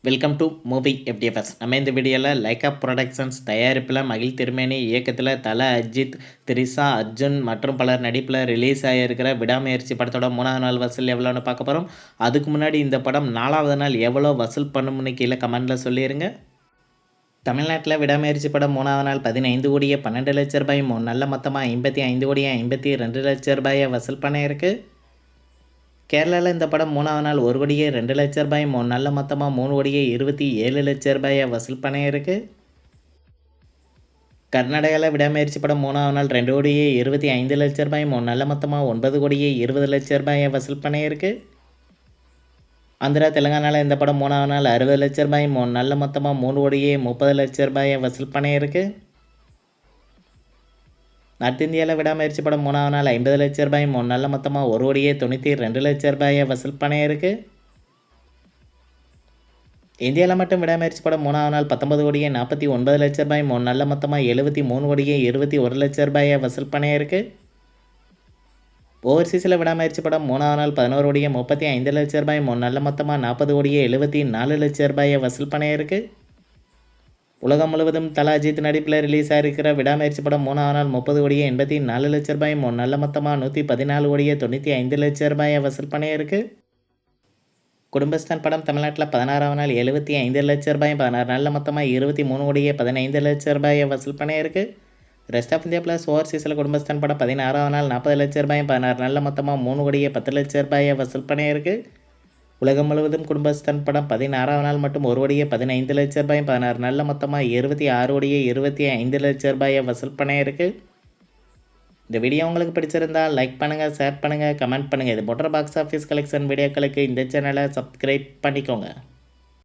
Welcome to movie FDFS. நம்ம இந்த வீடியோவில் லைக்கா ப்ரொடக்ஷன்ஸ் தயாரிப்பில் மகிழ் திருமேனி இயக்கத்தில் தல அஜித், திரிஷா, அர்ஜுன் மற்றும் பலர் நடிப்பில் ரிலீஸ் ஆகியிருக்கிற விடாமுயற்சி படத்தோட 3வது நாள் வசூல் எவ்வளோன்னு பார்க்க போகிறோம். அதுக்கு முன்னாடி இந்த படம் 4வது நாள் எவ்வளோ வசூல் பண்ணும்னு கீழே கமெண்டில் சொல்லிடுங்க. தமிழ்நாட்டில் விடாமுயற்சி படம் 3வது நாள் 15 கோடியே 12 லட்ச ரூபாய், 3 நல்ல மொத்தமாக 55 கோடியே 52 லட்ச ரூபாயை வசூல் பண்ணியிருக்கு. கேரளாவில் இந்த படம் 3வது நாள் 1 கோடியே 2 லட்ச ரூபாய், 3 நல்ல மொத்தமாக 3 கோடியே 27 லட்ச ரூபாயை வசூல் பண்ணியிருக்கு. கர்நாடகாவில் விடாமுயற்சி படம் 3வது நாள் 2 கோடியே 25 லட்ச ரூபாய், 3 நல்ல மொத்தமாக 9 கோடியே 20 லட்ச ரூபாயை வசூல் பண்ணியிருக்கு. ஆந்திரா தெலுங்கானாவில் இந்த படம் 3வது நாள் 60 லட்ச ரூபாய், 3 நல்ல மொத்தமாக 3 கோடியே 30 லட்ச ரூபாயை வசூல் பண்ணியிருக்கு. நார்த் இந்தியாவில் விடாமுயற்சி படம் 3வது நாள் 50 லட்ச ரூபாய், 3 நல்ல மொத்தமாக 1 கோடியே 92 லட்ச ரூபாயை வசூல் பண்ணியிருக்கு. இந்தியாவில் மட்டும் விடாமுயற்சி படம் 3வது நாள் 19 கோடியே 49 லட்ச ரூபாய், 3 நல்ல மொத்தமாக 73 கோடியே 21 லட்ச ரூபாயை வசூல் பண்ணியிருக்கு. ஓவர்சீஸில் விடாமுயற்சி படம் 3வது நாள் 11 கோடியே 35 லட்ச ரூபாய், 3 நல்ல மொத்தமாக 40 கோடியே 74 லட்ச ரூபாயை வசூல் பண்ணியிருக்கு. உலகம் முழுவதும் தல அஜித் நடிப்பில் ரிலீஸ் ஆகிருக்கிற விடாமுயற்சி படம் 3வது நாள் 30 கோடியே 84 லட்ச ரூபாய், 3 நல்ல மொத்தமாக 114 கோடியே 95 லட்ச ரூபாயை வசூல் பண்ணியிருக்கு. குடும்பஸ்தான் படம் தமிழ்நாட்டில் 16வது நாள் 75 லட்ச ரூபாய், 16 நல்ல மொத்தமாக 23 கோடியே 15 லட்ச ரூபாயை வசூல் பண்ணியிருக்கு. Rest of India plus ஓவர்சீஸில் Kudumbasthan படம் 16வது நாள் 40 லட்ச ரூபாய், 16 நல்ல மொத்தமாக 3 கோடியே 10 லட்ச ரூபாயை வசூல் பண்ணியிருக்கு. உலகம் முழுவதும் குடும்பஸ்தான் படம் 16வது நாள் மட்டும் 1 கோடியே 15 லட்ச ரூபாய், 16 நல்ல மொத்தமாக 26 கோடியே 25 லட்ச ரூபாயை வசூல் பண்ணியிருக்கு. இந்த வீடியோ உங்களுக்கு பிடிச்சிருந்தால் லைக் பண்ணுங்கள், ஷேர் பண்ணுங்கள், கமெண்ட் பண்ணுங்கள். இது போன்ற பாக்ஸ் ஆஃபீஸ் கலெக்ஷன் வீடியோக்களுக்கு இந்த சேனலை சப்ஸ்கிரைப் பண்ணிக்கோங்க.